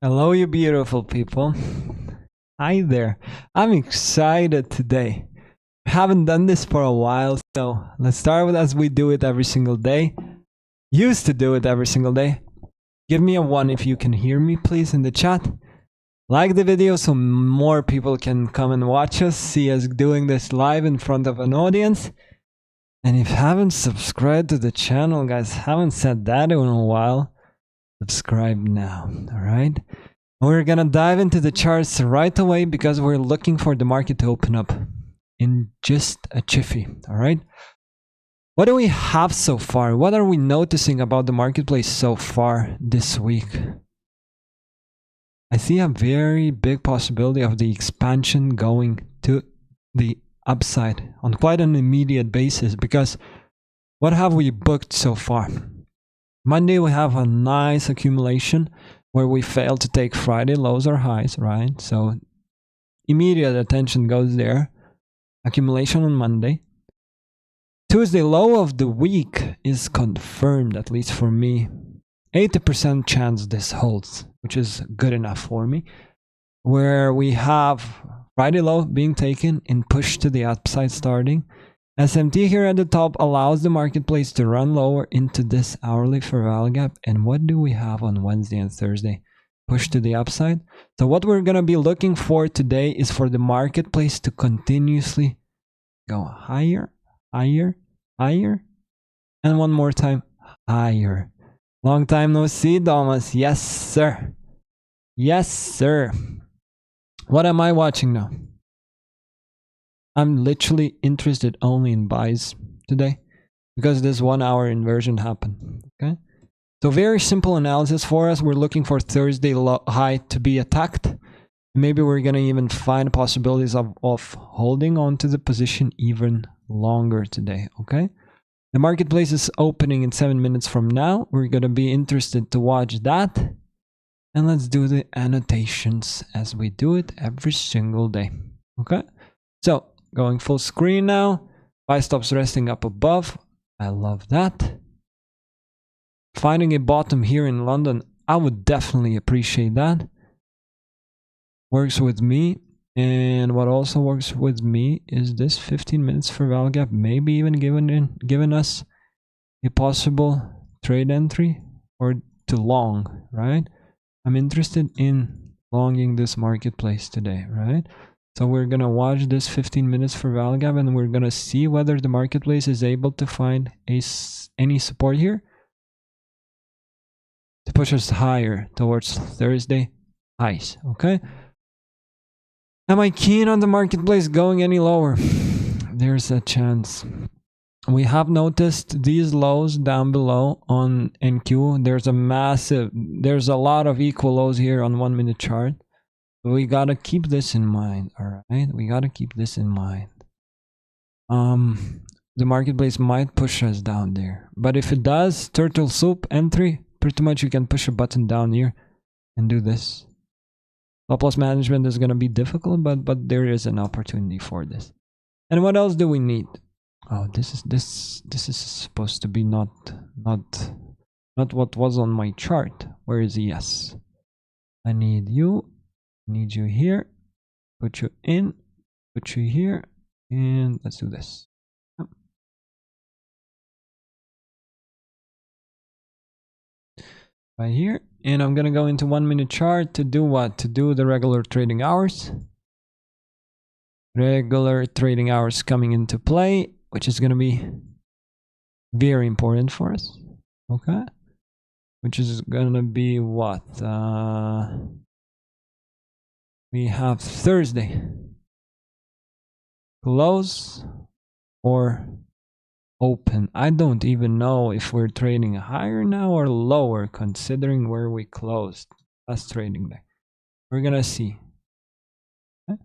Hello, you beautiful people. Hi there. I'm excited today. I haven't done this for a while, so let's start with as we do it every single day. Used to do it every single day. Give me a 1 if you can hear me, please, in the chat. Like the video so more people can come and watch us, see us doing this live in front of an audience. And if you haven't subscribed to the channel, guys, haven't said that in a while, subscribe now, alright? We're gonna dive into the charts right away because we're looking for the market to open up in just a jiffy, alright? What do we have so far? What are we noticing about the marketplace so far this week? I see a very big possibility of the expansion going to the upside on quite an immediate basis, because what have we booked so far? Monday we have a nice accumulation where we failed to take Friday lows or highs, right? So immediate attention goes there. Accumulation on Monday. Tuesday low of the week is confirmed, at least for me. 80% chance this holds, which is good enough for me. Where we have Friday low being taken and pushed to the upside starting. SMT here at the top allows the marketplace to run lower into this hourly fair gap. And what do we have on Wednesday and Thursday? Push to the upside. So what we're going to be looking for today is for the marketplace to continuously go higher, higher, higher, and one more time, higher. Long time no see, Thomas. Yes, sir. Yes, sir. What am I watching now? I'm literally interested only in buys today because this 1 hour inversion happened. Okay, so very simple analysis for us. We're looking for Thursday high to be attacked. Maybe we're gonna even find possibilities of holding on to the position even longer today. Okay, the marketplace is opening in 7 minutes from now. We're gonna be interested to watch that, and let's do the annotations as we do it every single day. Okay, so going full screen now. Buy stops resting up above. I love that. Finding a bottom here in London, I would definitely appreciate that. Works with me. And what also works with me is this 15 minutes for value gap, maybe even giving us a possible trade entry or to long, right? I'm interested in longing this marketplace today, right? So we're going to watch this 15 minutes for value gap, and we're going to see whether the marketplace is able to find any support here to push us higher towards Thursday highs. Okay. Am I keen on the marketplace going any lower? There's a chance. We have noticed these lows down below on NQ. There's a lot of equal lows here on 1 minute chart. We gotta keep this in mind, all right? We gotta keep this in mind. The marketplace might push us down there, but if it does, turtle soup entry, pretty much you can push a button down here and do this. Stop loss management is gonna be difficult, but there is an opportunity for this. And what else do we need? Oh, this is supposed to be not what was on my chart. Where is yes? I need you. Need you here, put you in, put you here, and let's do this. Right here, and I'm gonna go into 1 minute chart to do what? To do the regular trading hours. Regular trading hours coming into play, which is gonna be very important for us. Okay, which is gonna be what? We have Thursday. Close or open. I don't even know if we're trading higher now or lower considering where we closed last trading day. We're gonna see. Okay.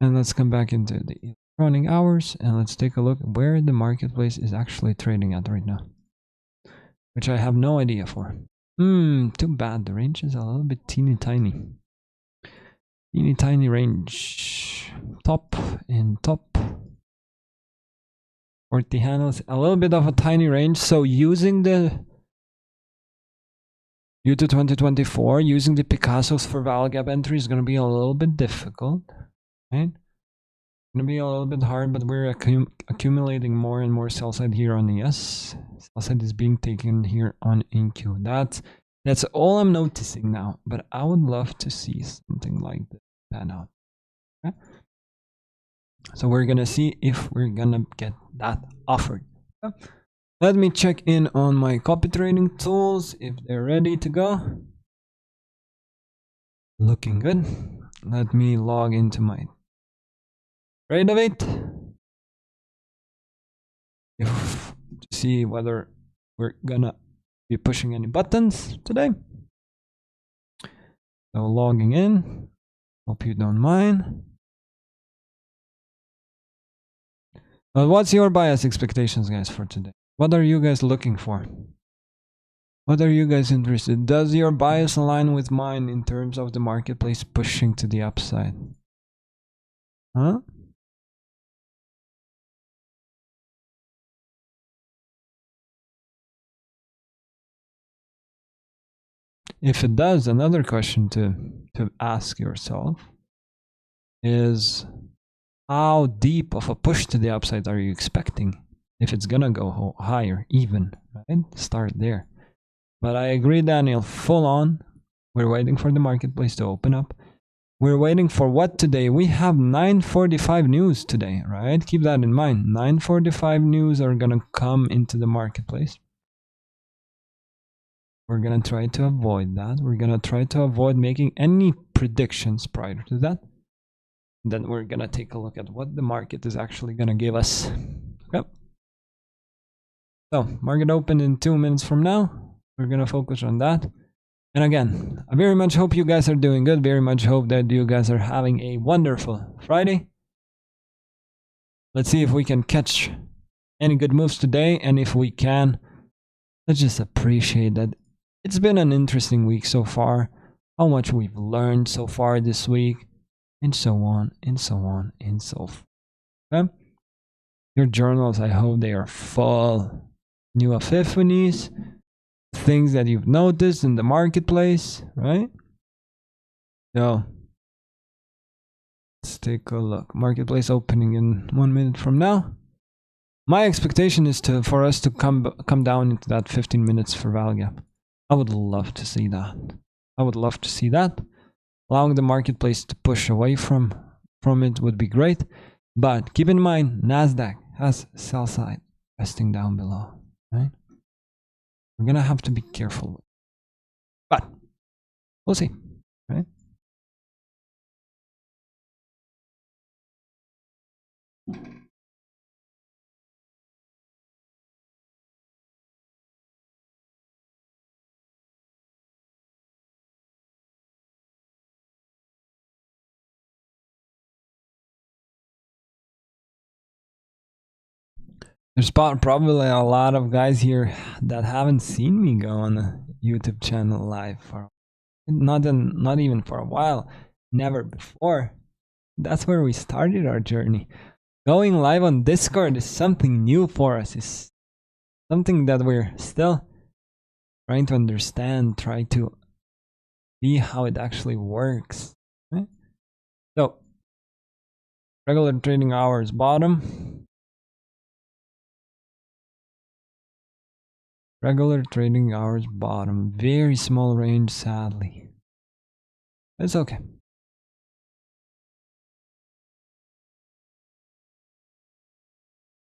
And let's come back into the running hours and let's take a look where the marketplace is actually trading at right now, which I have no idea for. Too bad. The range is a little bit teeny tiny. Teeny tiny range. Top and top. 40 handles, a little bit of a tiny range. So using the Due to 2024, using the Picassos for value gap entry is going to be a little bit difficult, right? Going to be a little bit hard, but we're accumulating more and more sell side here on ES. Sell side is being taken here on InQ. That's all I'm noticing now, but I would love to see something like this pan out. Okay? So we're going to see if we're going to get that offered. Okay? Let me check in on my copy trading tools if they're ready to go. Looking good. Let me log into my trade of it. To see whether we're gonna be pushing any buttons today. So logging in. Hope you don't mind. But what's your bias expectations, guys, for today? What are you guys looking for? What are you guys interested? Does your bias align with mine in terms of the marketplace pushing to the upside? Huh? If it does, another question to ask yourself is, how deep of a push to the upside are you expecting? If it's gonna go higher, even, right? Start there. But I agree, Daniel, full on. We're waiting for the marketplace to open up. We're waiting for what today? We have 9:45 news today, right? Keep that in mind. 9:45 news are gonna come into the marketplace. We're gonna try to avoid that. We're gonna try to avoid making any predictions prior to that. Then we're gonna take a look at what the market is actually gonna give us. Okay. So market open in 2 minutes from now. We're gonna focus on that. And again, I very much hope you guys are doing good. Very much hope that you guys are having a wonderful Friday. Let's see if we can catch any good moves today. And if we can, let's just appreciate that it's been an interesting week so far. How much we've learned so far this week. And so on, and so on, and so forth. Okay? Your journals, I hope they are full. New epiphanies, things that you've noticed in the marketplace, right? So, let's take a look. Marketplace opening in 1 minute from now. My expectation is for us to come down into that 15 minutes for value gap. I would love to see that. I would love to see that. Allowing the marketplace to push away from it would be great. But keep in mind, NASDAQ has sell side resting down below, right? We're going to have to be careful. But we'll see, right? There's probably a lot of guys here that haven't seen me go on a YouTube channel live for not even for a while, never before. That's where we started our journey. Going live on Discord is something new for us. It's something that we're still trying to understand, try to see how it actually works. Right? So, regular trading hours bottom. Regular trading hours bottom. Very small range, sadly. It's okay.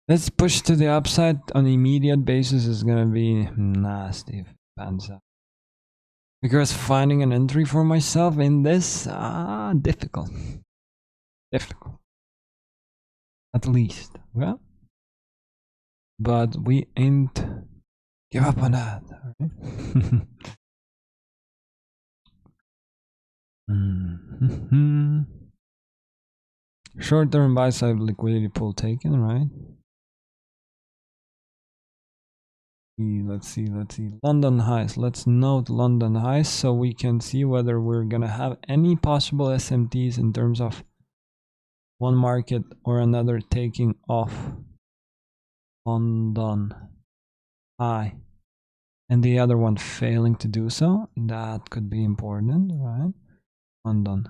Let's push to the upside on immediate basis is gonna be nasty if it pans out. Because finding an entry for myself in this, difficult. Difficult. At least, well. But we ain't give up on that, alright? Short-term buy-side liquidity pool taken, right? Let's see. London highs. Let's note London highs so we can see whether we're gonna have any possible SMTs in terms of one market or another taking off. London high. and the other one failing to do so. That could be important, right? Undone.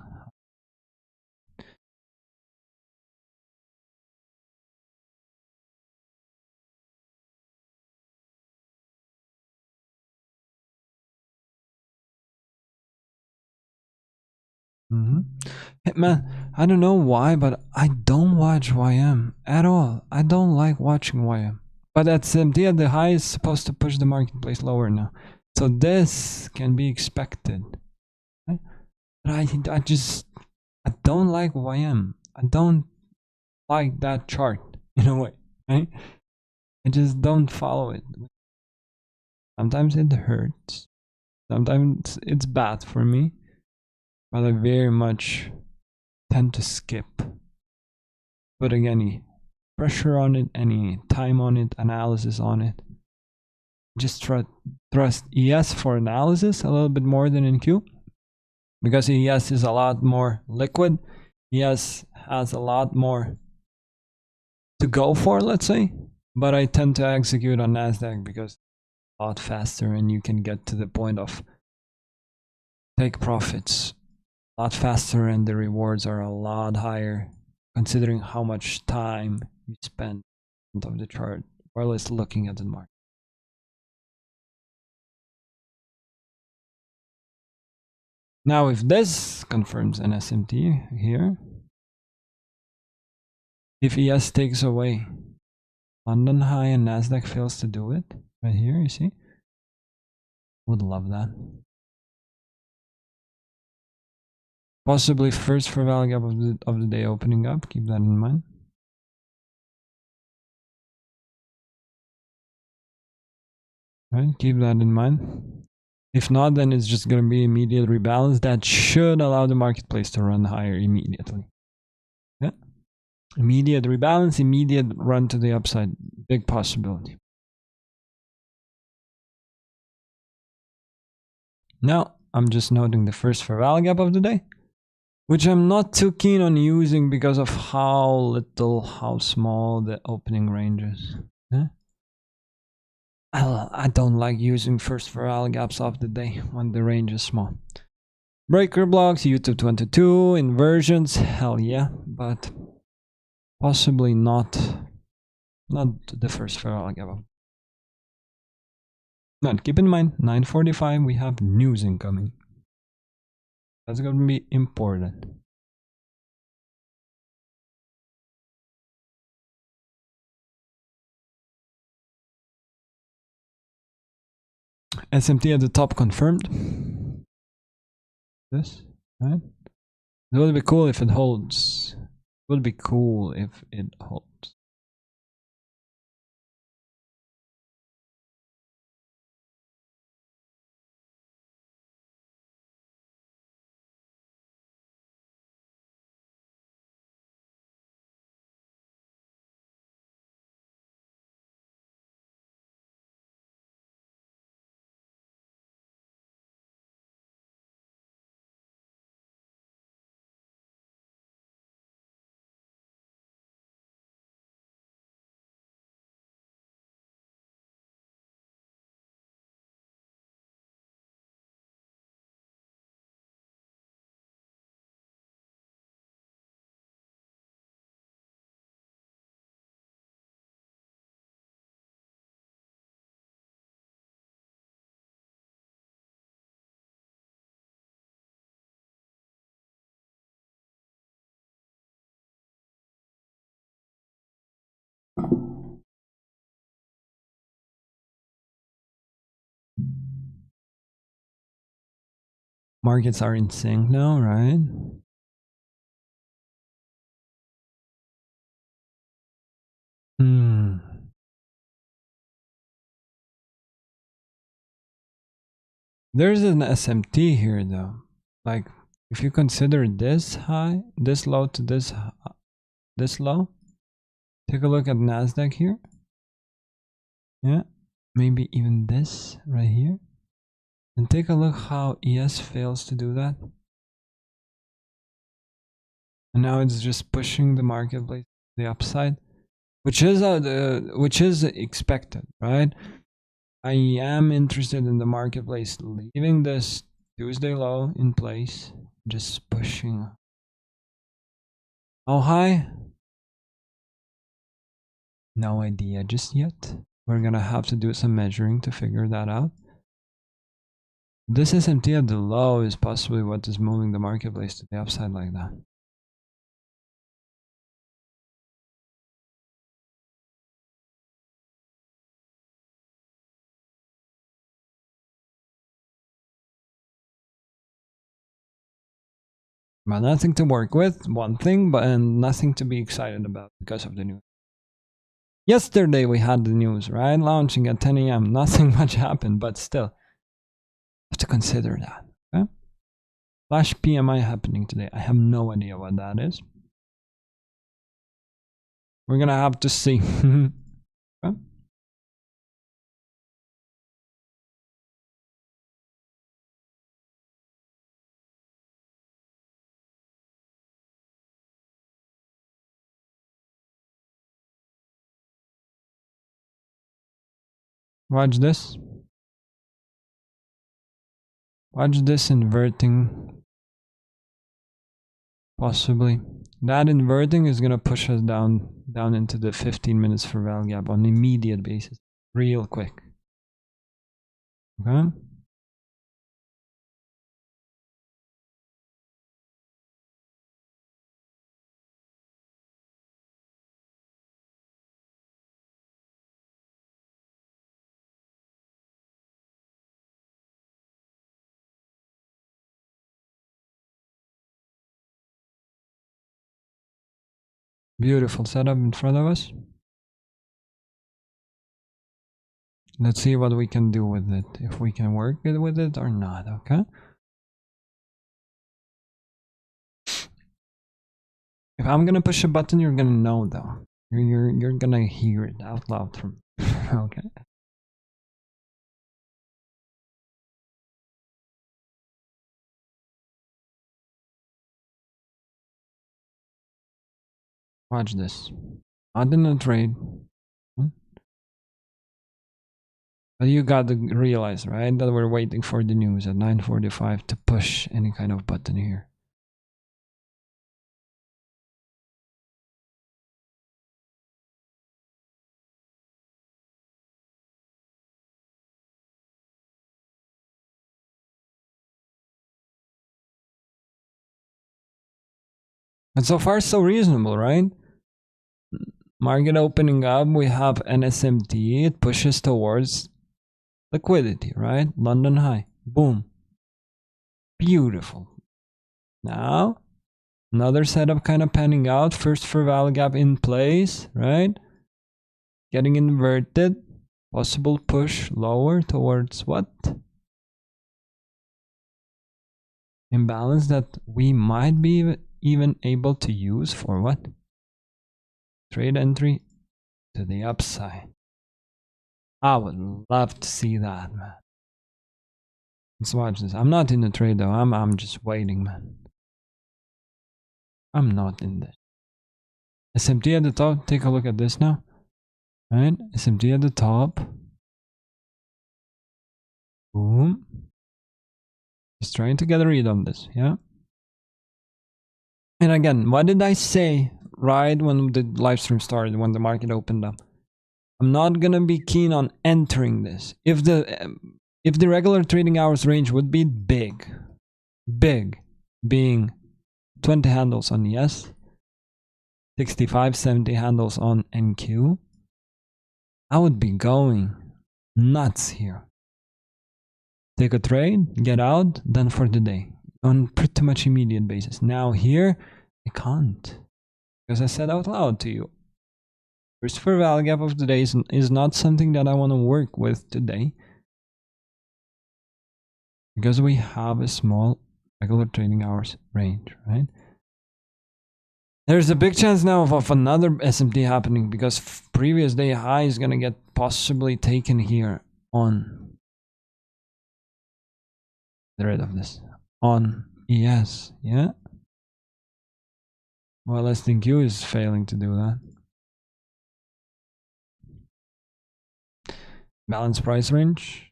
Hey, man, I don't know why, but I don't watch YM at all. I don't like watching YM. But at SMT, the high is supposed to push the marketplace lower now. So this can be expected. Right? But I don't like YM. I don't like that chart in a way. Right? I just don't follow it. Sometimes it hurts. Sometimes it's bad for me. But I very much tend to skip putting any pressure on it, any time on it, analysis on it. Just trust ES for analysis a little bit more than in Q, because ES is a lot more liquid. ES has a lot more to go for, let's say, but I tend to execute on NASDAQ because it's a lot faster and you can get to the point of take profits a lot faster and the rewards are a lot higher considering how much time you spend of the chart while it's looking at the market. Now, if this confirms an SMT here, if ES takes away London high and NASDAQ fails to do it, right here, you see, would love that. Possibly first fair value gap of the day opening up, keep that in mind. Right, keep that in mind. If not, then it's just going to be immediate rebalance that should allow the marketplace to run higher immediately. Yeah, immediate rebalance, immediate run to the upside, big possibility. Now, I'm just noting the first fair value gap of the day, which I'm not too keen on using because of how small the opening range is. Yeah? I don't like using first fair value gaps of the day when the range is small. Breaker blocks, YouTube 22, inversions, hell yeah, but possibly not the first fair value gap. Now, keep in mind, 9:45 we have news incoming. That's going to be important. SMT at the top confirmed. This, right? It would be cool if it holds. It would be cool if it holds. Markets are in sync now, right? There's an SMT here though. Like, if you consider this high, this low to this low, take a look at NASDAQ here. Yeah, maybe even this right here. And take a look how ES fails to do that. And now it's just pushing the marketplace to the upside, which is expected, right? I am interested in the marketplace leaving this Tuesday low in place, just pushing. How high? No idea just yet. We're gonna have to do some measuring to figure that out. This SMT at the low is possibly what is moving the marketplace to the upside like that. But nothing to work with, one thing, and nothing to be excited about because of the news. Yesterday we had the news, right? Launching at 10 a.m. Nothing much happened, but still, have to consider that. Okay? Flash PMI happening today. I have no idea what that is. We're gonna have to see. Okay? Watch this. Watch this inverting. Possibly. That inverting is gonna push us down into the 15 minutes for value gap on an immediate basis. Real quick. Okay? Beautiful setup in front of us. Let's see what we can do with it. If we can work with it or not, okay? If I'm gonna push a button, you're gonna know though. You're gonna hear it out loud from okay. Watch this. Not in a trade. But you got to realize, right, that we're waiting for the news at 9:45 to push any kind of button here. And so far, so reasonable, right? Market opening up, we have an SMT. It pushes towards liquidity, right? London high. Boom. Beautiful. Now, another setup kind of panning out. First for value gap in place, right? Getting inverted. Possible push lower towards what? Imbalance that we might be even able to use for what? Trade entry to the upside. I would love to see that, man. Let's watch this. I'm not in the trade though. I'm just waiting, man. I'm not in this. SMT at the top. Take a look at this now. Right? SMT at the top. Boom. Just trying to get a read on this, yeah? And again, what did I say right when the live stream started, when the market opened up? I'm not gonna be keen on entering this. If the regular trading hours range would be big, being 20 handles on ES, 65, 70 handles on NQ, I would be going nuts here. Take a trade, get out, done for the day on pretty much immediate basis. Now here, I can't, because I said out loud to you, first for value gap of the day is not something that I want to work with today, because we have a small regular trading hours range, right? There's a big chance now of another SMT happening, because previous day high is going to get possibly taken here on, get rid of this, on ES, yeah? Well, STQ is failing to do that. Balanced price range.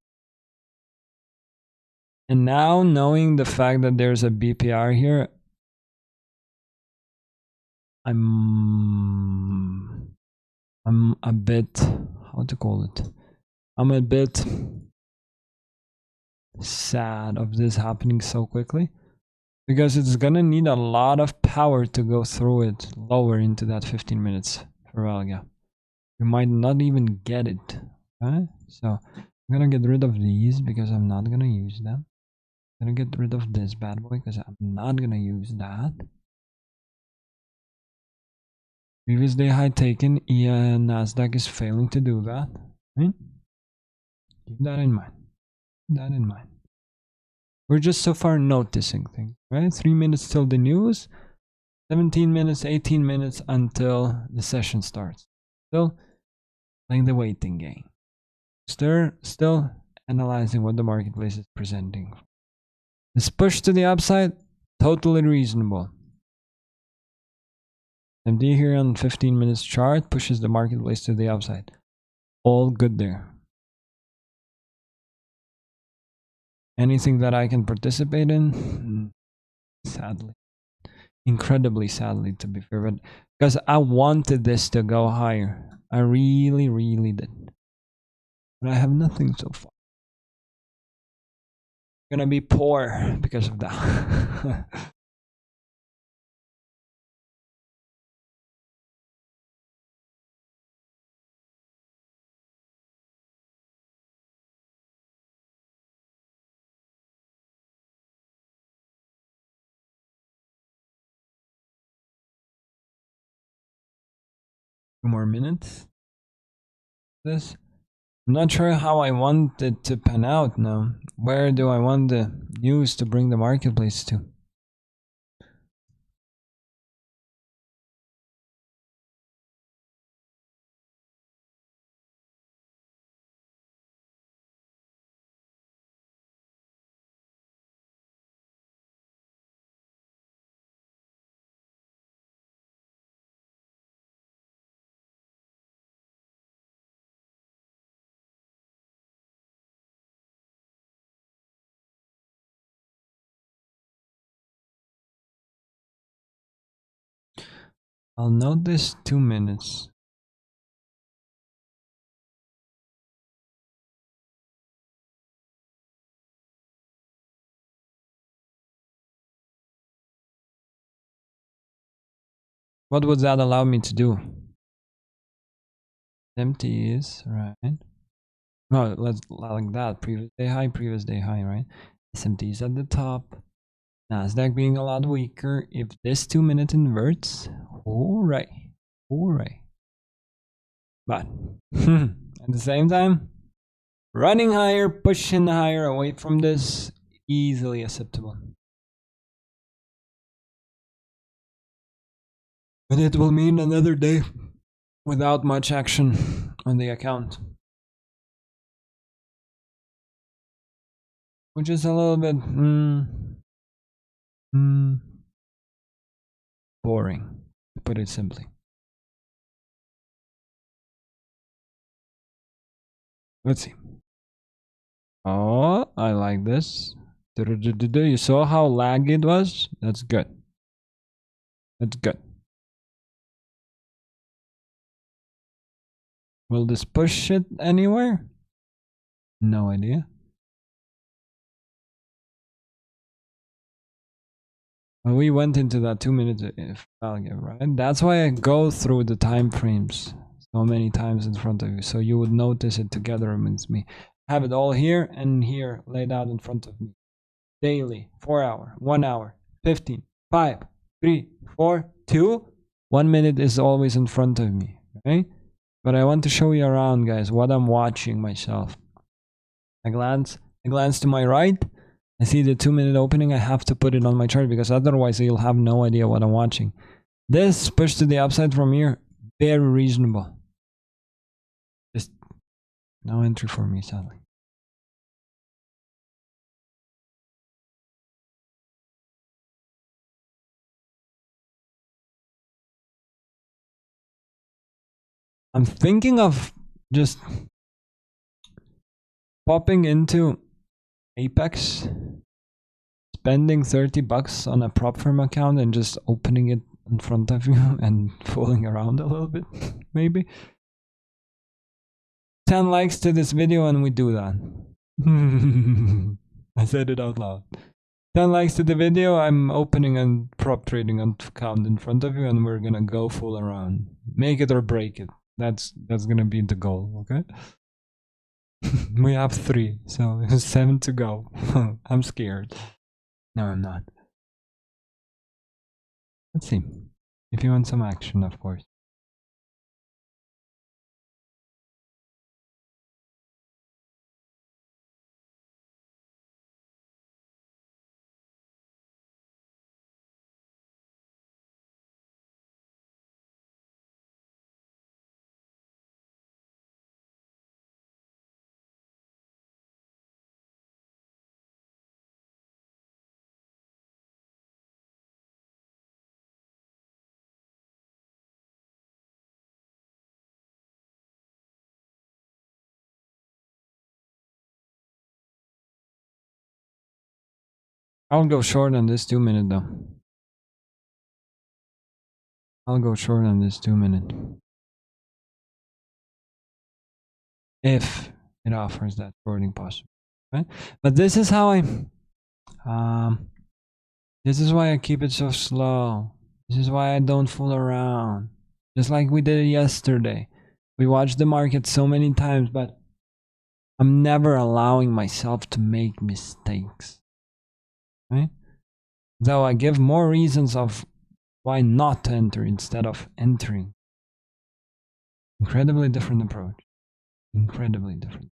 And now knowing the fact that there's a BPR here, I'm a bit, how to call it? I'm a bit sad of this happening so quickly, because it's gonna need a lot of power to go through it lower into that 15 minutes for Valga. You might not even get it. Okay? So I'm gonna get rid of these because I'm not gonna use them. I'm gonna get rid of this bad boy because I'm not gonna use that. Previous day high taken, Nasdaq is failing to do that. Right? Keep that in mind. Keep that in mind. We're just so far noticing things, right? 3 minutes till the news, 17 minutes, 18 minutes until the session starts. Still playing the waiting game. Still analyzing what the marketplace is presenting. This push to the upside, totally reasonable. MD here on 15 minutes chart pushes the marketplace to the upside. All good there. Anything that I can participate in? Sadly. Incredibly sadly, to be fair, but because I wanted this to go higher. I really, really did. But I have nothing so far. I'm gonna be poor because of that. 2 more minutes. This. I'm not sure how I want it to pan out now. Where do I want the news to bring the marketplace to? I'll note this 2 minutes. What would that allow me to do? Empty is, right? No, let's like that. Previous day high, right? SMT is at the top. Nasdaq being a lot weaker. If this 2 minute inverts, hooray. Hooray. But at the same time, running higher, pushing higher away from this, easily acceptable. But it will mean another day without much action on the account. Which is a little bit boring, to put it simply. Let's see. Oh, I like this. You saw how laggy it was? That's good. That's good. Will this push it anywhere? No idea. Well, we went into that 2 minutes value, right? That's why I go through the time frames so many times in front of you, so you would notice it together with me. Have it all here and here laid out in front of me. Daily, 4 hour, 1 hour, 15, 5, 3, 4, 2. 1 minute is always in front of me, okay? But I want to show you around, guys, what I'm watching myself. I glance to my right. I see the 2 minute opening. I have to put it on my chart because otherwise you'll have no idea what I'm watching. This push to the upside from here, very reasonable. Just no entry for me, sadly. I'm thinking of just Popping into Apex, spending $30 on a prop firm account and just opening it in front of you and fooling around a little bit, maybe. 10 likes to this video and we do that. I said it out loud. 10 likes to the video, I'm opening a prop trading account in front of you and we're gonna go fool around. Make it or break it. That's gonna be the goal, okay? We have 3, so 7 to go. I'm scared. No, I'm not. Let's see. If you want some action, of course. I'll go short on this 2-minute though. I'll go short on this 2-minute. If it offers that shorting possibility. Right? But this is how this is why I keep it so slow. This is why I don't fool around. Just like we did yesterday. We watched the market so many times, but I'm never allowing myself to make mistakes. Right? Though I give more reasons of why not to enter instead of entering. Incredibly different approach. Incredibly different.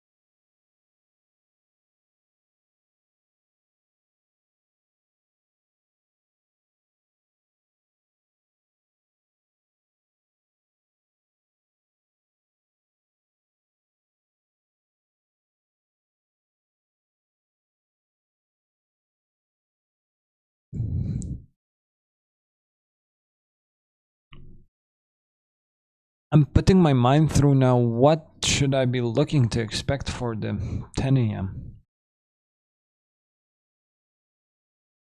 I'm putting my mind through now, what should I be looking to expect for the 10 a.m.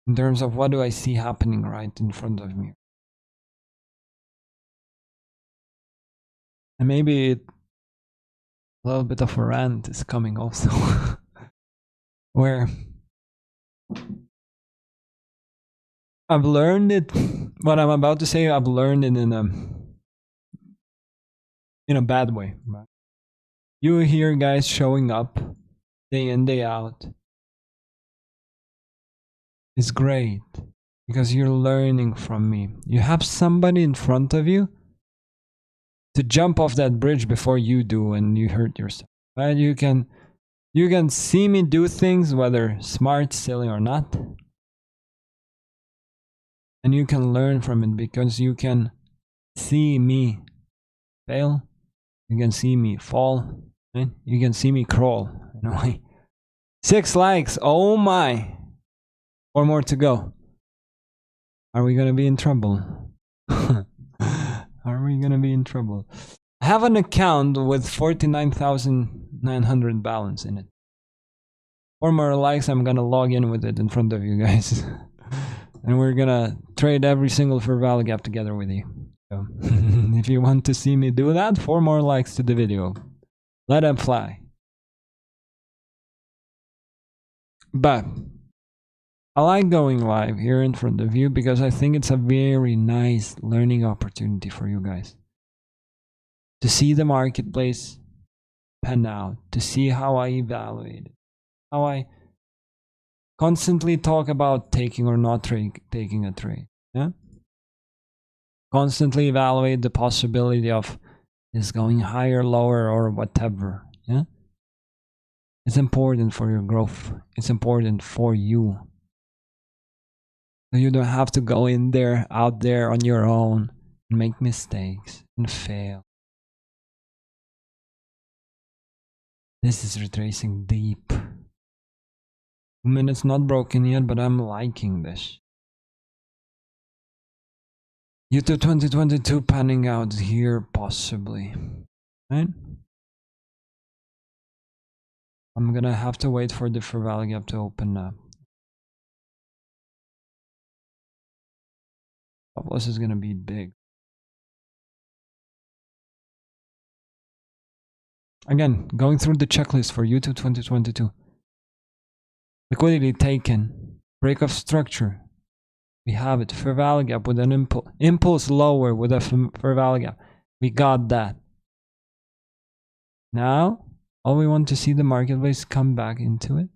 in terms of what do I see happening right in front of me. And maybe a little bit of a rant is coming also. Where I've learned it, what I'm about to say, I've learned it in a bad way. Right? You hear guys showing up day in, day out. It's great because you're learning from me. You have somebody in front of you to jump off that bridge before you do and you hurt yourself. Right? You can see me do things, whether smart, silly or not. And you can learn from it because you can see me fail. You can see me fall. Right? You can see me crawl. In a way. 6 likes. Oh my. 4 more to go. Are we gonna be in trouble? Are we gonna be in trouble? I have an account with 49,900 balance in it. 4 more likes, I'm gonna log in with it in front of you guys. And we're gonna trade every single fair value gap together with you. So if you want to see me do that, 4 more likes to the video. Let them fly. But I like going live here in front of you because I think it's a very nice learning opportunity for you guys. To see the marketplace pan out, to see how I evaluate it, how I constantly talk about taking or not taking a trade. Yeah? Constantly evaluate the possibility of is going higher, lower, or whatever. Yeah? It's important for your growth. It's important for you. So you don't have to go in there, out there on your own and make mistakes and fail. This is retracing deep. 2 minutes not broken yet, but I'm liking this. YouTube 2022 panning out here, possibly. Right? I'm gonna have to wait for the fair value gap to open up. Stop loss is gonna be big. Again, going through the checklist for YouTube 2022. Liquidity taken. Break of structure. We have it. Fair value gap with an impulse. Impulse lower with a fair value gap. We got that. Now, all we want to see the marketplace come back into it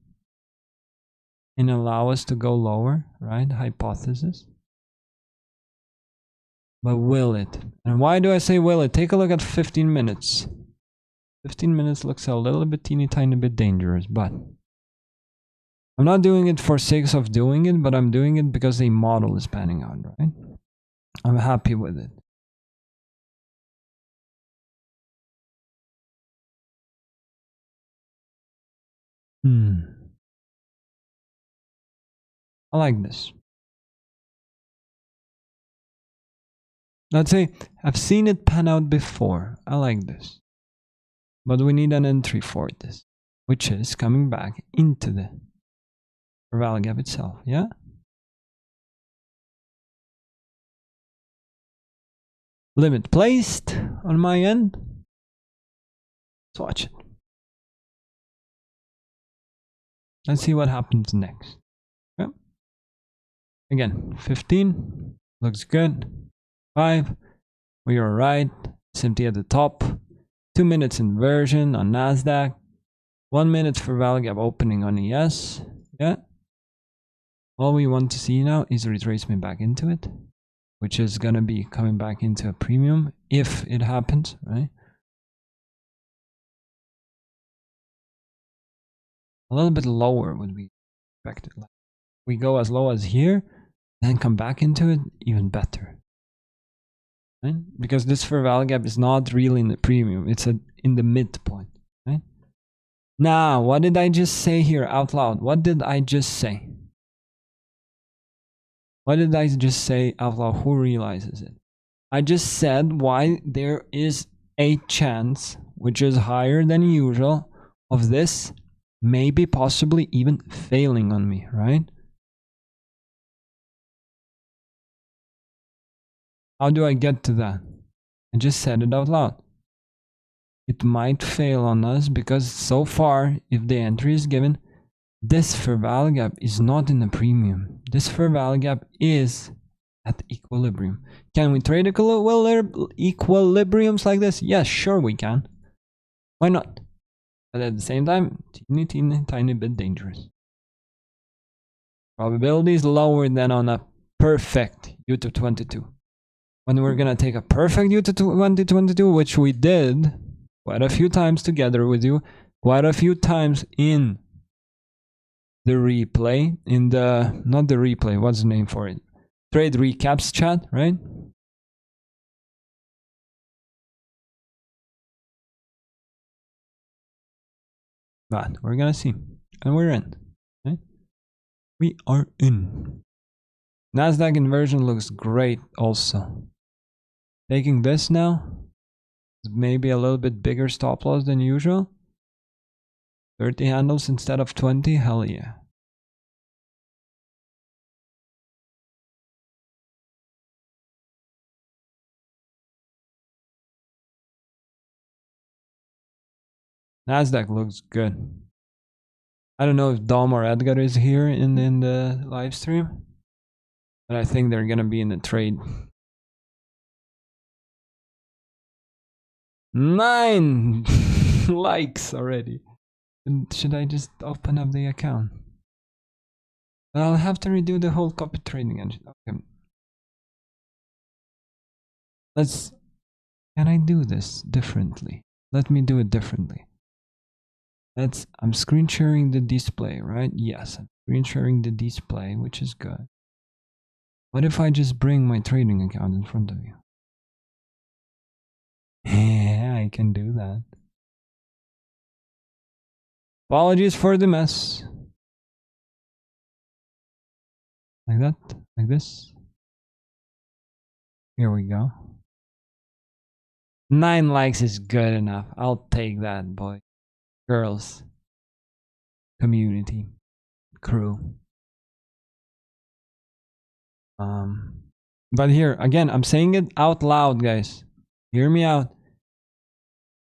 and allow us to go lower, right? Hypothesis. But will it? And why do I say will it? Take a look at 15 minutes. 15 minutes looks a little bit teeny tiny bit dangerous, but I'm not doing it for sake of doing it, but I'm doing it because the model is panning out, right? I'm happy with it. I like this. Let's say I've seen it pan out before. I like this. But we need an entry for this, which is coming back into the value gap itself, yeah? Limit placed on my end. Let's watch it. Let's see what happens next. Okay. Again, 15 looks good. 5, we are right. It's empty at the top. 2 minutes inversion on Nasdaq. 1 minute for value gap opening on ES. Yeah. All we want to see now is retracement back into it, which is gonna be coming back into a premium if it happens, right? A little bit lower would be expected. Like we go as low as here, then come back into it, even better. Right? Because this fair value gap is not really in the premium, it's in the midpoint. Right? Now, what did I just say here out loud? What did I just say? What did I just say out loud? Who realizes it? I just said why there is a chance, which is higher than usual, of this maybe possibly even failing on me, right? How do I get to that? I just said it out loud. It might fail on us because so far, if the entry is given, this fair value gap is not in the premium. This fair value gap is at equilibrium. Can we trade equilibriums like this? Yes, sure we can. Why not? But at the same time, teeny tiny bit dangerous. Probability is lower than on a perfect YouTube 22. When we're gonna take a perfect YouTube 2022, which we did quite a few times together with you, quite a few times in the replay, in the, not the replay, what's the name for it? Trade recaps chat, right? But we're gonna see. And we're in. Right? We are in. Nasdaq inversion looks great also. Taking this now, maybe a little bit bigger stop loss than usual. 30 handles instead of 20, hell yeah. Nasdaq looks good. I don't know if Dom or Edgar is here in the live stream, but I think they're gonna be in the trade. 9 likes already. And should I just open up the account? I'll have to redo the whole copy trading engine. Okay. Can I do this differently? Let me do it differently. I'm screen sharing the display, right? Yes, I'm screen sharing the display, which is good. What if I just bring my trading account in front of you? Yeah, I can do that. Apologies for the mess. Like that, like this. Here we go. 9 likes is good enough. I'll take that, boy. Girls. community, crew. But here, again, I'm saying it out loud, guys. Hear me out.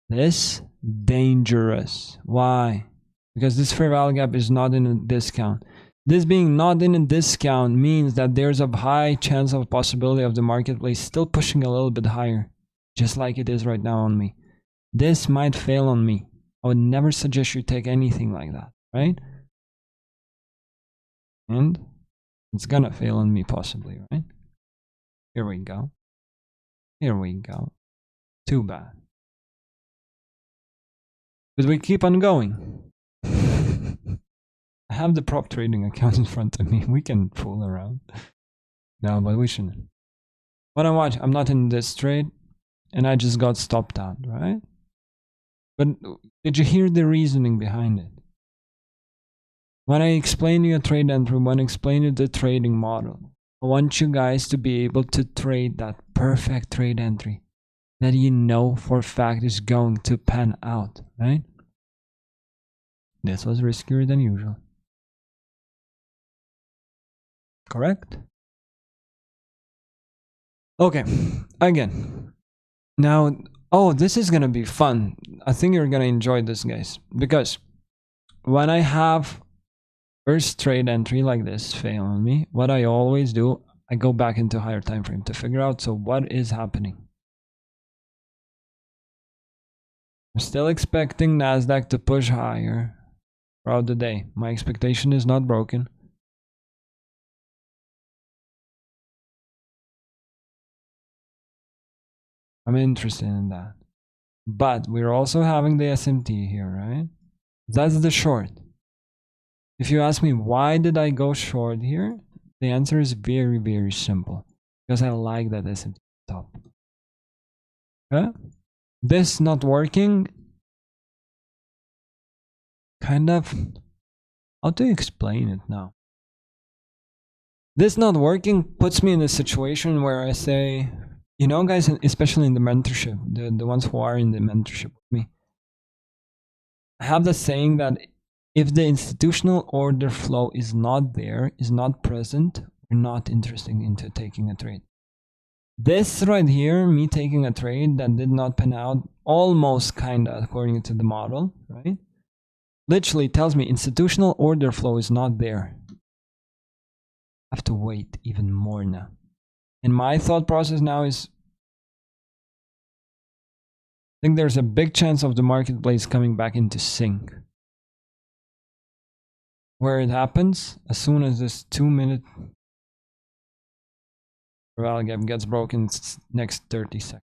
This dangerous. Why? Because this fair value gap is not in a discount. This being not in a discount means that there's a high chance of possibility of the marketplace still pushing a little bit higher, just like it is right now on me. This might fail on me. I would never suggest you take anything like that, right? And it's gonna fail on me possibly, right? Here we go. Here we go. Too bad. But we keep on going. I have the prop trading account in front of me. We can fool around. No, but we shouldn't. When I watch, I'm not in this trade, and I just got stopped out, right? But did you hear the reasoning behind it? When I explain you a trade entry, when I explain you the trading model, I want you guys to be able to trade that perfect trade entry that you know for a fact is going to pan out, right? This was riskier than usual. Correct? Okay, again. Now, oh, this is gonna be fun. I think you're gonna enjoy this, guys, because when I have first trade entry like this fail on me, what I always do, I go back into higher time frame to figure out, so what is happening? I'm still expecting Nasdaq to push higher throughout the day. My expectation is not broken. I'm interested in that. But we're also having the SMT here, right? That's the short. If you ask me why did I go short here, the answer is very, very simple. Because I like that SMT top. Okay? This not working, kind of, how to explain it now? This not working puts me in a situation where I say, you know, guys, especially in the mentorship, the ones who are in the mentorship with me, I have the saying that if the institutional order flow is not there, is not present, we're not interested into taking a trade. This right here, me taking a trade that did not pan out, almost kinda according to the model, right? Literally tells me institutional order flow is not there. I have to wait even more now. And my thought process now is, I think there's a big chance of the marketplace coming back into sync. Where it happens, as soon as this 2-minute value gap gets broken, next 30 seconds.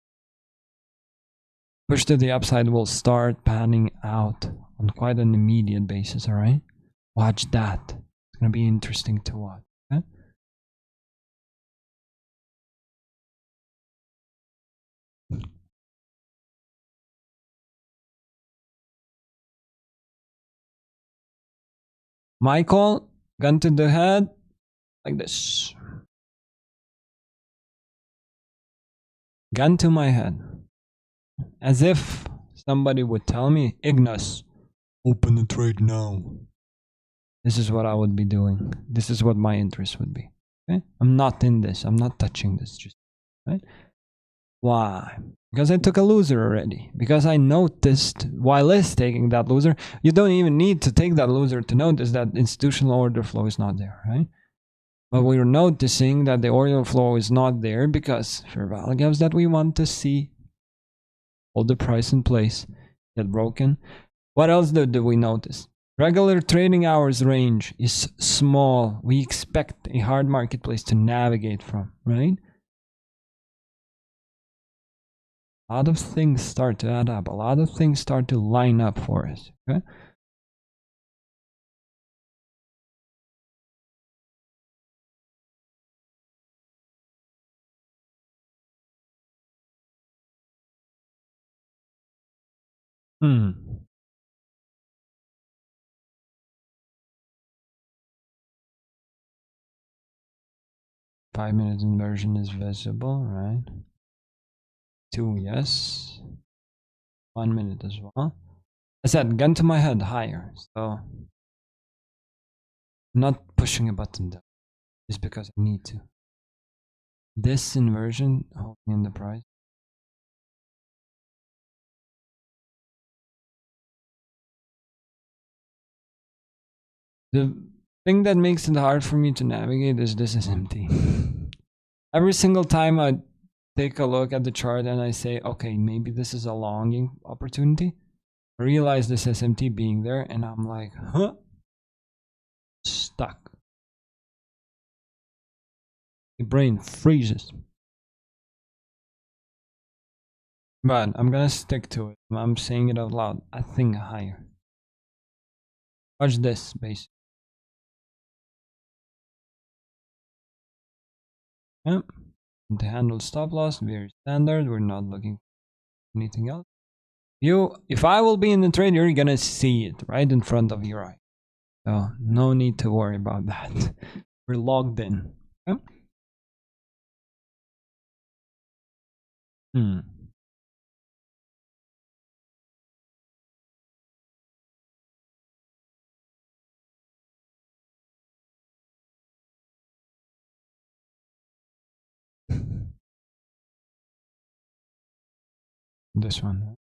Push to the upside will start panning out on quite an immediate basis, alright? Watch that. It's gonna be interesting to watch. Okay? My call, gun to the head, like this. Gun to my head. As if somebody would tell me, Ignas, open the trade now. This is what I would be doing. This is what my interest would be. Okay? I'm not in this. I'm not touching this. Just right? Why? Because I took a loser already. Because I noticed while taking that loser, you don't even need to take that loser to notice that institutional order flow is not there, right? But we're noticing that the order flow is not there because fair value gaps that we want to see, hold the price in place, get broken. What else do we notice? Regular trading hours range is small. We expect a hard marketplace to navigate from, right? A lot of things start to add up. A lot of things start to line up for us, okay? Hmm. Five-minute inversion is visible, right? 2, yes. 1 minute as well. I said gun to my head higher, so I'm not pushing a button though, just because I need to. This inversion holding in the price. The thing that makes it hard for me to navigate is this is empty. Every single time I take a look at the chart and I say, okay, maybe this is a longing opportunity, I realize this SMT being there and I'm like, huh? Stuck. The brain freezes. But I'm gonna stick to it. I'm saying it out loud. I think higher. Watch this, basically. Yep. To handle stop loss, very standard. We're not looking for anything else. If I will be in the trade, you're gonna see it right in front of your eye. So no need to worry about that. We're logged in. Okay? This one.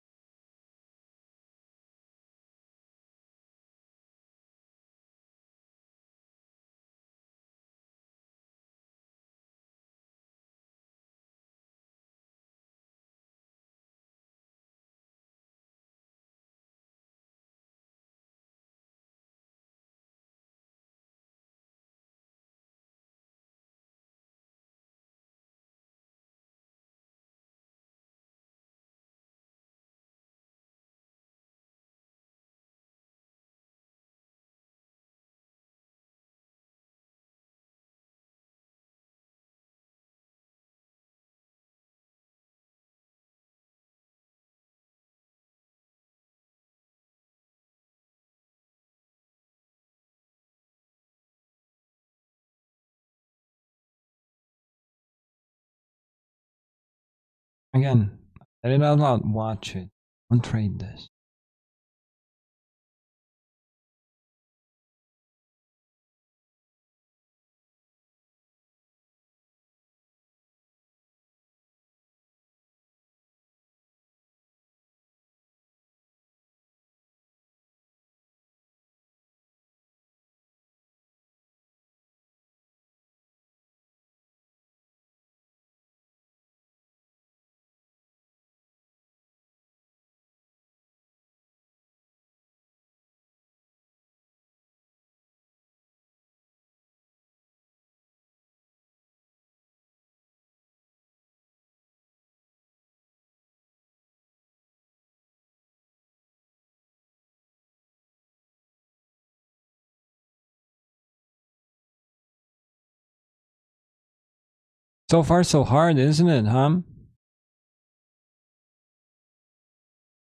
Again, let it out loud. Watch it. Don't trade this. So far, so hard, isn't it, huh?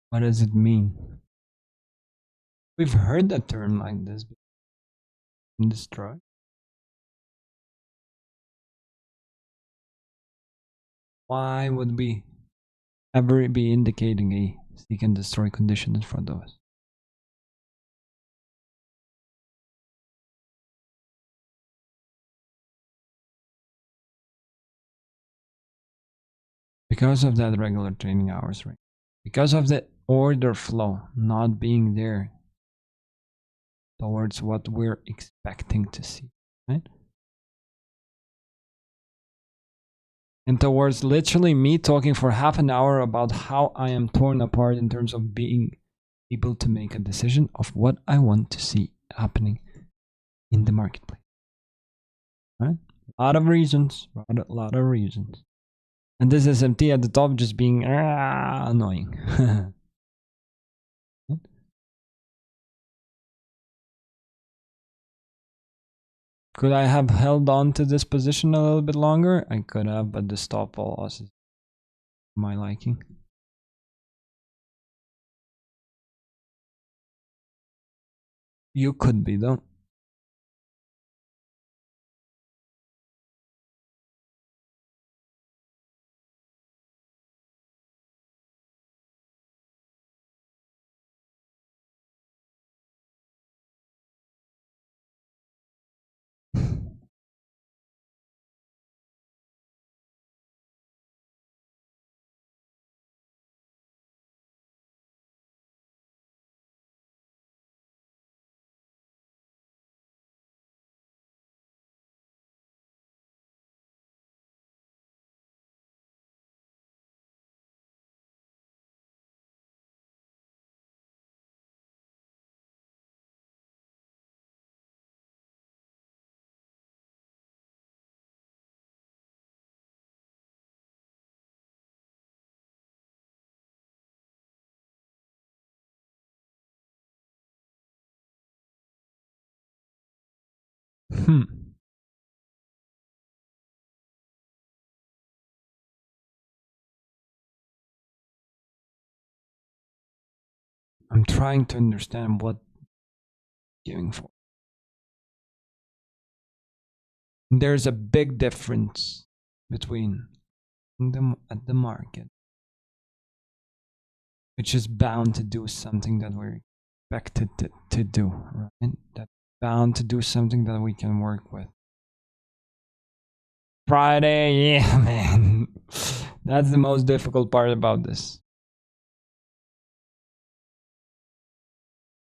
What does it mean? We've heard that term like this in this drug. Why would we ever be indicating a seek and destroy condition in front of us? Because of that regular training hours, right? Because of the order flow not being there towards what we're expecting to see, right? And towards literally me talking for half an hour about how I am torn apart in terms of being able to make a decision of what I want to see happening in the marketplace. Right? A lot of reasons, a lot of reasons. And this SMT at the top just being annoying. Could I have held on to this position a little bit longer? I could have, but the stop loss is my liking. You could be though. Hmm. I'm trying to understand what giving for. There's a big difference between them at the market, which is bound to do something that we're expected to do, right? That's bound to do something that we can work with. Friday, yeah, man. That's the most difficult part about this.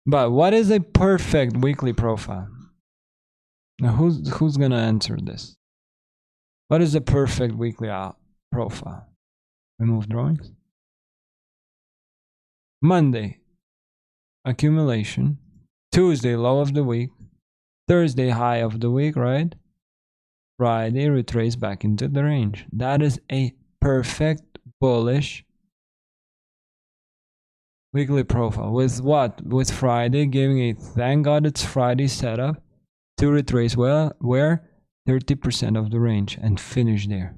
But what is a perfect weekly profile? Now, who's gonna answer this? What is a perfect weekly profile? Remove drawings. Monday, accumulation. Tuesday, low of the week. Thursday, high of the week, right? Friday, retrace back into the range. That is a perfect bullish weekly profile. With what? With Friday giving a thank God it's Friday setup to retrace where 30% of the range and finish there.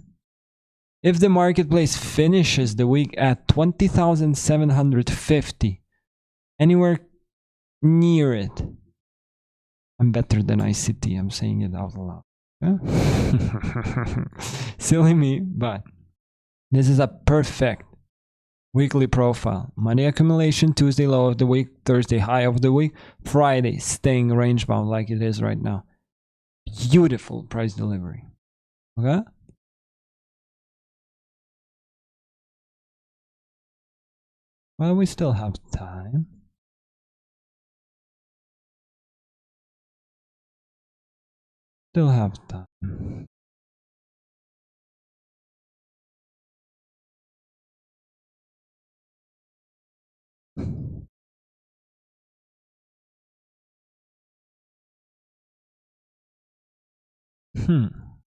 If the marketplace finishes the week at 20,750, anywhere near it, I'm better than ICT. I'm saying it out loud. Huh? Silly me, but this is a perfect weekly profile. Monday accumulation, Tuesday low of the week, Thursday high of the week, Friday staying range bound like it is right now. Beautiful price delivery. Okay? Well, we still have time. Still have time. I'm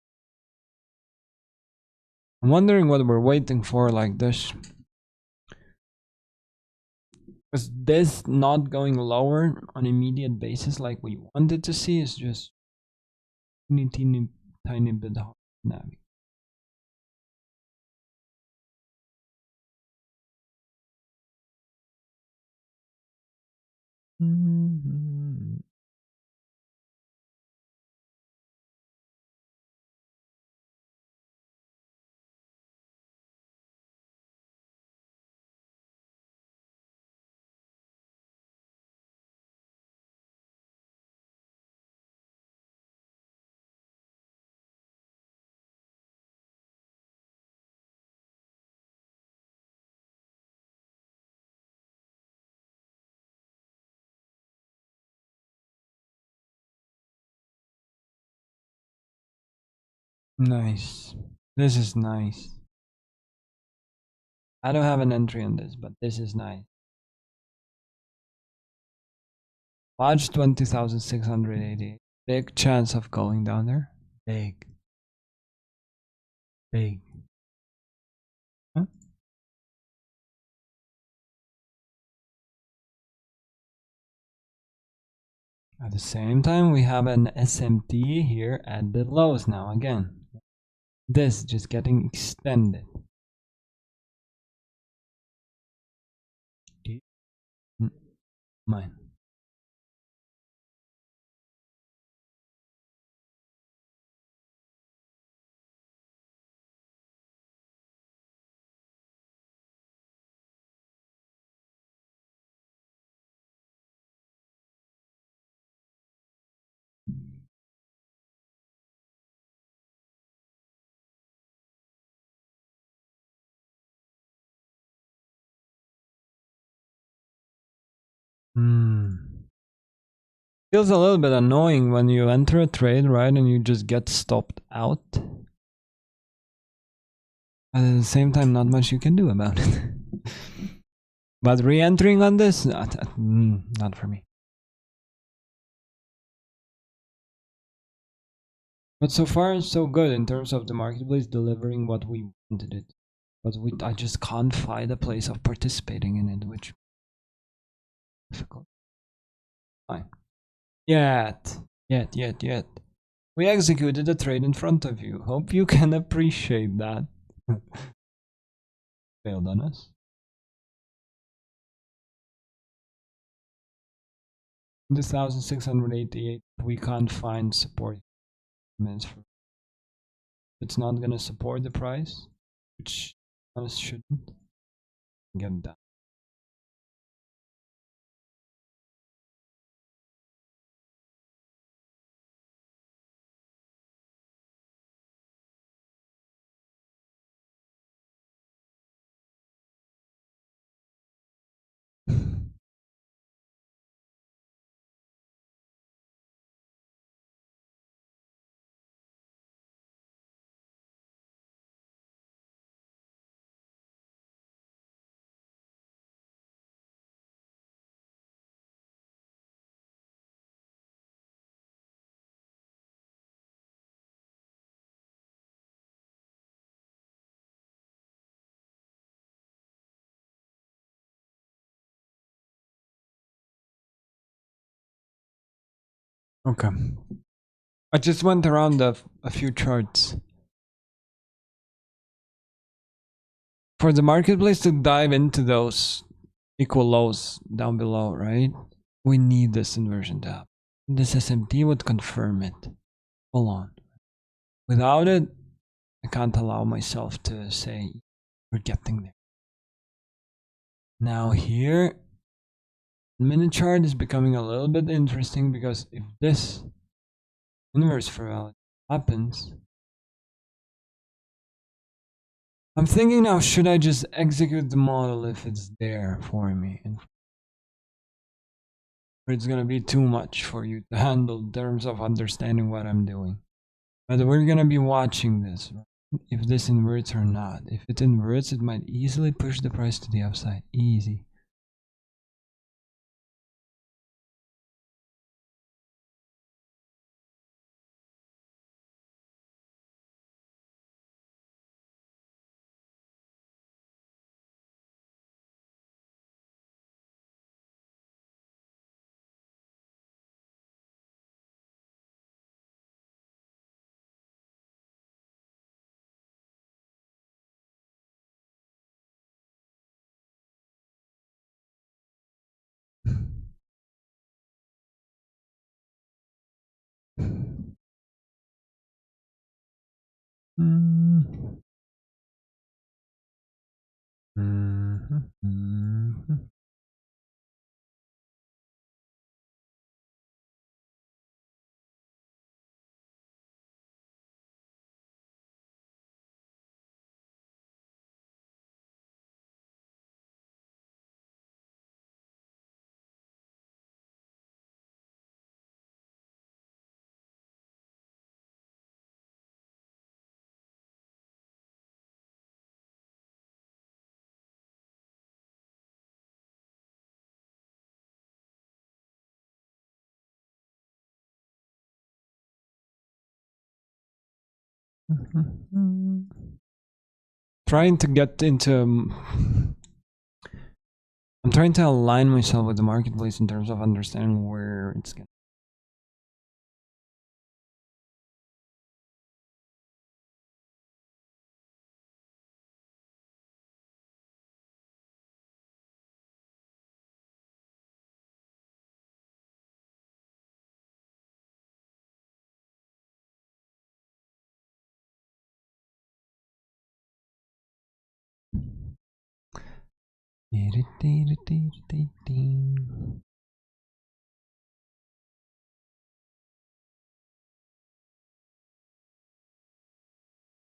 wondering what we're waiting for like this. Because this not going lower on immediate basis like we wanted to see is just teeny tiny bit hard to navigate. Nice. This is nice. I don't have an entry on this, but this is nice. Watch 20,680. Big chance of going down there. Big. Big. Huh? At the same time, we have an SMT here at the lows now again. This just getting extended. Mine. Feels a little bit annoying when you enter a trade, right, and you just get stopped out. But at the same time, not much you can do about it. But re-entering on this, not for me. But so far, so good in terms of the marketplace delivering what we wanted it. But I just can't find a place of participating in it, which is difficult. Fine. Yet. We executed a trade in front of you. Hope you can appreciate that. Failed on us. In 2688, we can't find support. It's not gonna support the price, which us shouldn't get that. Okay. I just went around a few charts. For the marketplace to dive into those equal lows down below, right? We need this inversion to happen. This SMT would confirm it. Hold on. Without it, I can't allow myself to say we're getting there. Now here, minute chart is becoming a little bit interesting because if this inverse for happens, I'm thinking now, should I just execute the model if it's there for me? Or it's gonna be too much for you to handle in terms of understanding what I'm doing. But we're gonna be watching this, right? If this inverts or not. If it inverts, it might easily push the price to the upside. Easy. Mm-hmm. Mm-hmm. Mm-hmm. Trying to get into I'm trying to align myself with the marketplace in terms of understanding where it's going.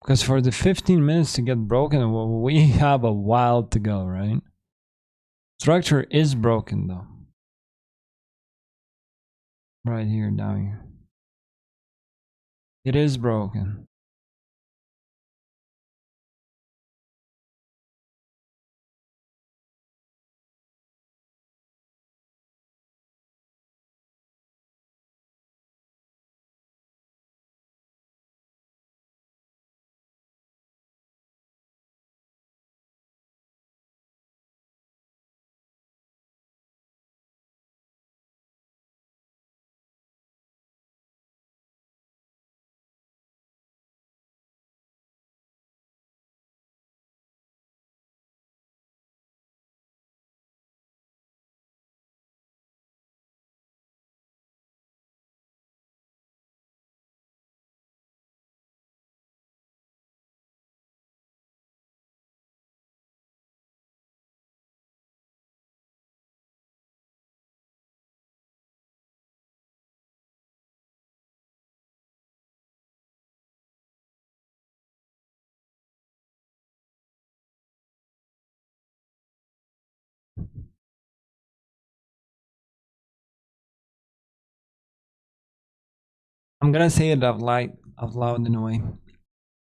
Because for the 15 minutes to get broken, well, we have a while to go, right? Structure is broken though. Right here, down here. It is broken. I'm gonna say it out loud in a way.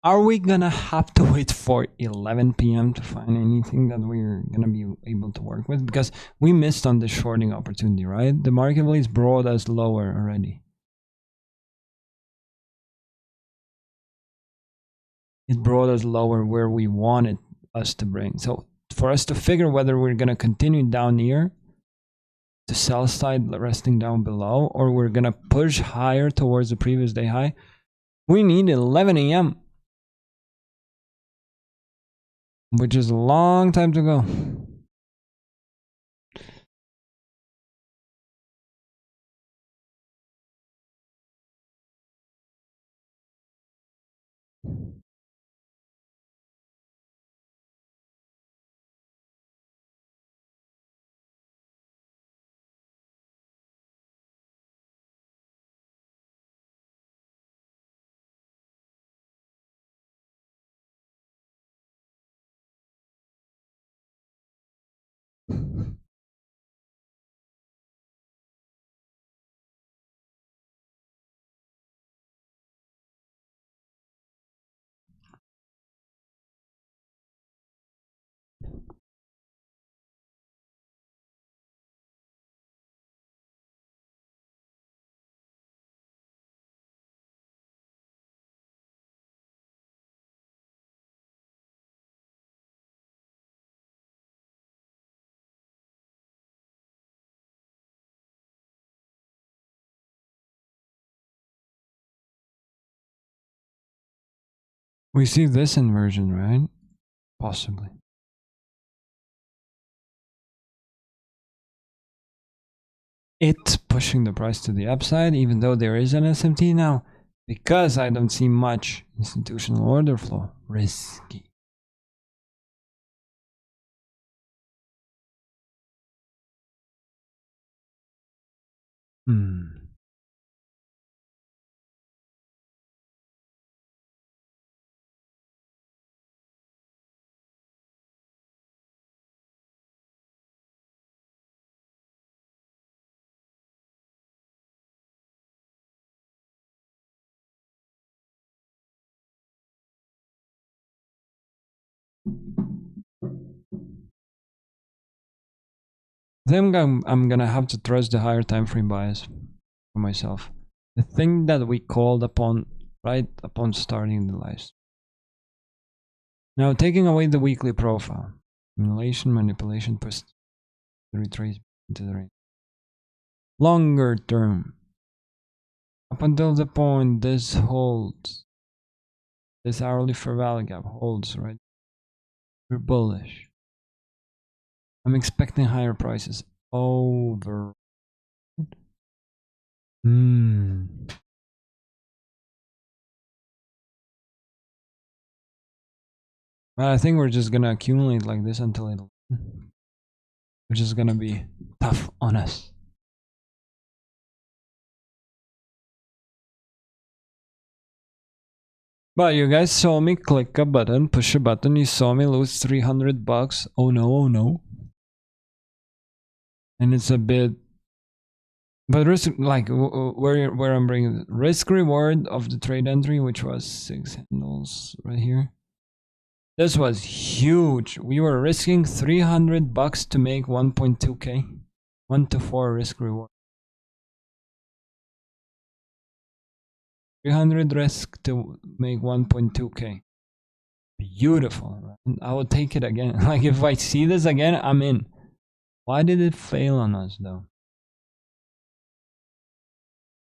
Are we gonna have to wait for 11 p.m. to find anything that we're gonna be able to work with? Because we missed on the shorting opportunity, right? The marketplace brought us lower already. It brought us lower where we wanted us to bring. So for us to figure whether we're gonna continue down here, the sell side resting down below, or we're gonna push higher towards the previous day high, we need 11 a.m., which is a long time to go. We see this inversion, right? Possibly. It's pushing the price to the upside, even though there is an SMT now, because I don't see much institutional order flow. Risky. Then I'm gonna have to trust the higher time frame bias for myself. The thing that we called upon right upon starting the lives. Now taking away the weekly profile, manipulation push the retrace into the range. Longer term, up until the point this holds, this hourly fair value gap holds, right? We're bullish. I'm expecting higher prices over. Well, I think we're just gonna accumulate like this until it, which is gonna be tough on us. But you guys saw me click a button, push a button. You saw me lose 300 bucks. Oh no, oh no. And it's a bit, but risk, like where I'm bringing risk reward of the trade entry, which was 6 handles right here. This was huge. We were risking 300 bucks to make 1.2k, 1 to 4 risk reward. 300 risk to make 1.2k. Beautiful. Right? I would take it again. Like if I see this again, I'm in. Why did it fail on us though?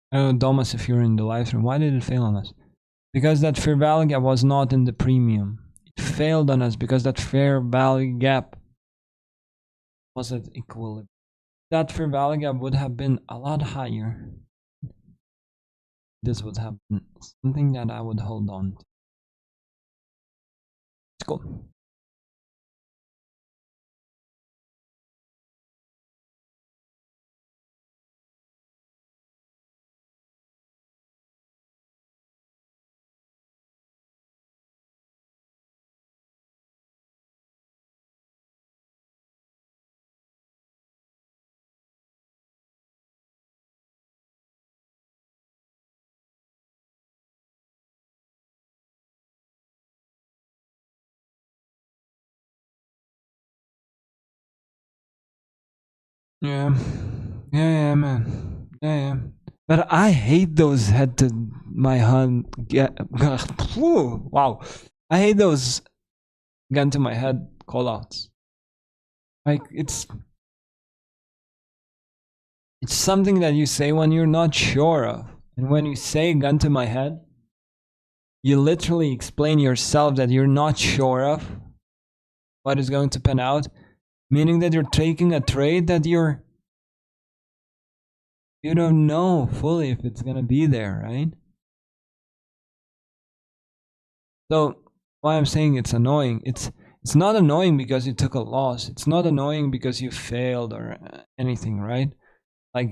I don't know, Thomas, if you're in the live stream, why did it fail on us? Because that fair value gap was not in the premium. It failed on us because that fair value gap was at equilibrium. That fair value gap would have been a lot higher. This would have been something that I would hold on to. Let's go. Yeah. Yeah, man. Yeah. But I hate those head to my hand. Wow. I hate those gun to my head call outs. Like it's something that you say when you're not sure of. And when you say gun to my head, you literally explain yourself that you're not sure of what is going to pan out, meaning that you're taking a trade that you don't know fully if it's gonna be there, right? So why I'm saying it's annoying, it's not annoying because you took a loss. It's not annoying because you failed or anything, right? Like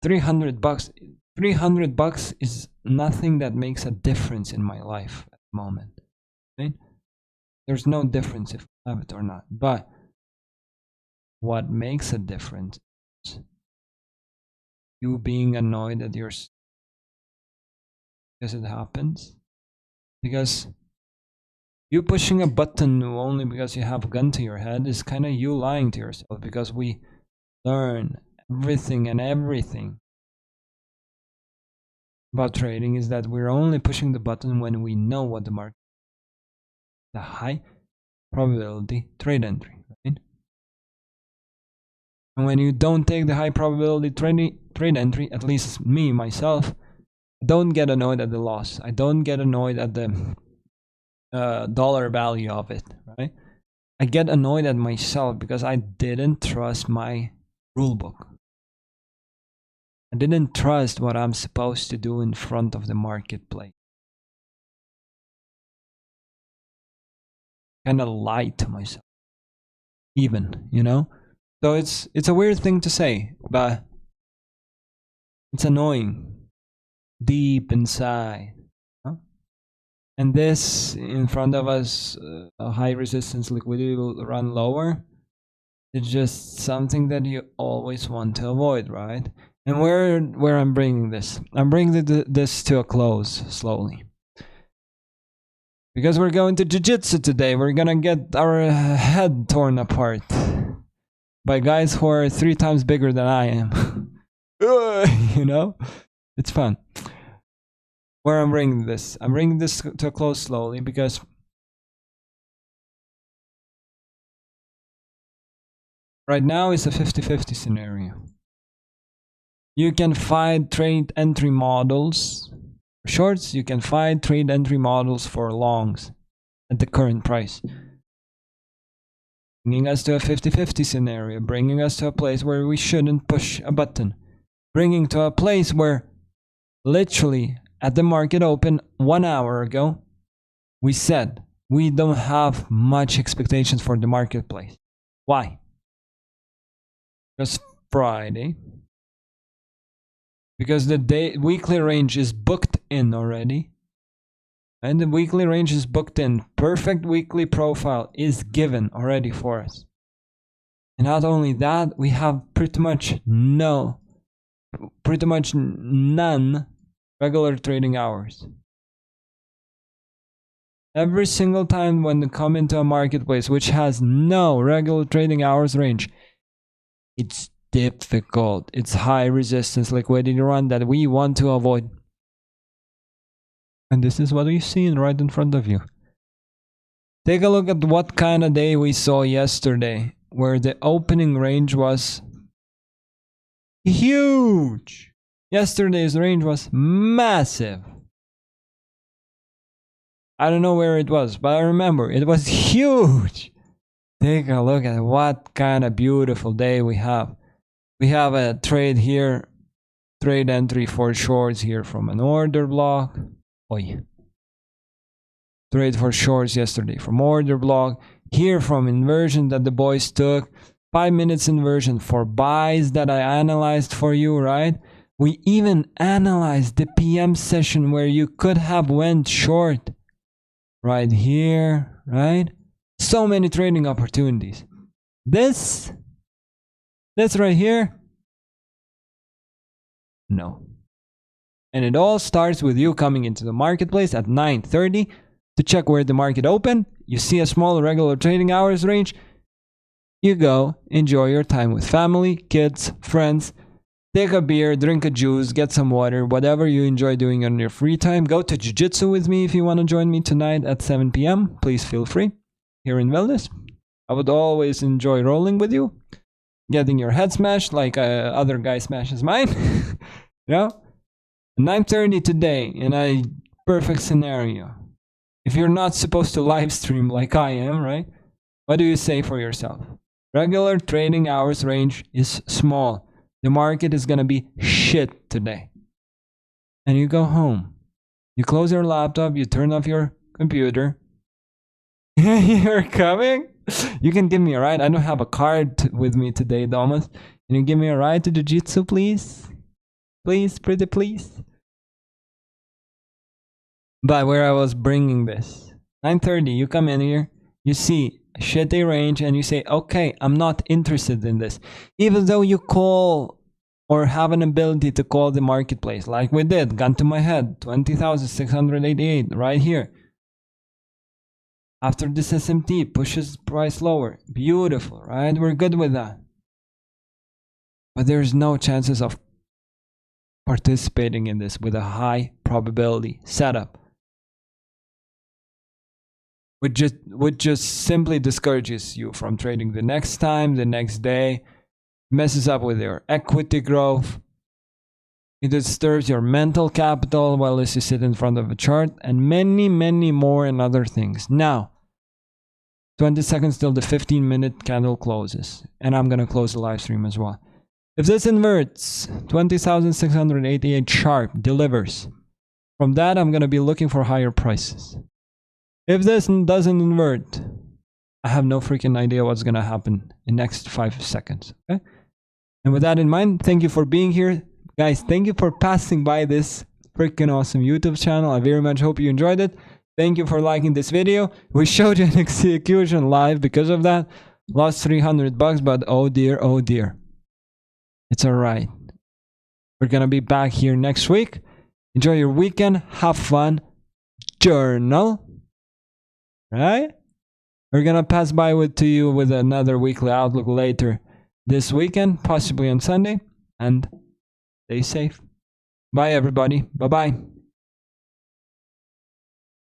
$300. $300 is nothing that makes a difference in my life at the moment, right? There's no difference if I have it or not. But what makes a difference is you being annoyed at yourself because it happens. Because you pushing a button only because you have a gun to your head is kind of you lying to yourself, because we learn everything about trading is that we're only pushing the button when we know what the market, the high probability trade entry, right? And when you don't take the high probability trade entry, at least me, myself, I don't get annoyed at the loss. I don't get annoyed at the dollar value of it, right? I get annoyed at myself because I didn't trust my rulebook. I didn't trust what I'm supposed to do in front of the marketplace. Kind of lied to myself, even, you know? So it's a weird thing to say, but it's annoying deep inside. Huh? And this in front of us, a high resistance liquidity will run lower. It's just something that you always want to avoid, right? And where I'm bringing this, I'm bringing this to a close slowly. Because we're going to jiu-jitsu today. We're gonna get our head torn apart by guys who are 3 times bigger than I am. You know? It's fun. Where I'm bringing this to a close slowly because right now it's a 50-50 scenario. You can find trade entry models for shorts, you can find trade entry models for longs at the current price. Bringing us to a 50-50 scenario, bringing us to a place where we shouldn't push a button. Bringing to a place where literally at the market open 1 hour ago, we said we don't have much expectations for the marketplace. Why? Because Friday. Because the weekly range is booked in already. And the weekly range is booked in. Perfect weekly profile is given already for us. And not only that, we have pretty much none regular trading hours. Every single time when they come into a marketplace which has no regular trading hours range, it's difficult. It's high resistance liquidity run that we want to avoid. And this is what we've seen right in front of you. Take a look at what kind of day we saw yesterday, where the opening range was huge. Yesterday's range was massive. I don't know where it was, but I remember it was huge. Take a look at what kind of beautiful day we have. We have a trade here, trade entry for shorts here from an order block. Oi. Trade for shorts yesterday from order block. Here from inversion that the boys took. 5 minutes inversion for buys that I analyzed for you, right? We even analyzed the PM session where you could have went short. Right here, right? So many trading opportunities. This right here, no. And it all starts with you coming into the marketplace at 9:30 to check where the market opened. You see a small regular trading hours range. you go enjoy your time with family, kids, friends. Take a beer, drink a juice, get some water, whatever you enjoy doing on your free time. Go to jiu-jitsu with me if you want to join me tonight at 7 p.m. Please feel free. Here in Wellness, I would always enjoy rolling with you, getting your head smashed like other guy smashes mine. You know? 9:30 today in a perfect scenario. If you're not supposed to live stream like I am, right? What do you say for yourself? Regular trading hours range is small. The market is gonna be shit today. And you go home. You close your laptop, you turn off your computer. You're coming? You can give me a ride. I don't have a card with me today, Thomas. Can you give me a ride to jiu-jitsu, please? Please, pretty please. But where I was bringing this. 9:30, you come in here, you see a shitty range, and you say, okay, I'm not interested in this. Even though you call or have an ability to call the marketplace, like we did, gun to my head, 20,688, right here. After this SMT pushes price lower. Beautiful, right? We're good with that. But there's no chances of participating in this with a high probability setup. Which just simply discourages you from trading the next time, the next day, messes up with your equity growth. It disturbs your mental capital while you sit in front of a chart, and many, many more and other things. Now, 20 seconds till the 15-minute candle closes, and I'm gonna close the live stream as well. If this inverts, 20,688 sharp delivers. From that, I'm gonna be looking for higher prices. If this doesn't invert, I have no freaking idea what's gonna happen in the next 5 seconds. Okay? And with that in mind, thank you for being here. Guys, thank you for passing by this freaking awesome YouTube channel. I very much hope you enjoyed it. Thank you for liking this video. We showed you an execution live because of that. Lost $300, but oh dear, oh dear. It's alright. We're gonna be back here next week. Enjoy your weekend. Have fun. Journal. Right? We're gonna pass by to you with another weekly outlook later this weekend, possibly on Sunday. And stay safe. Bye everybody. Bye-bye.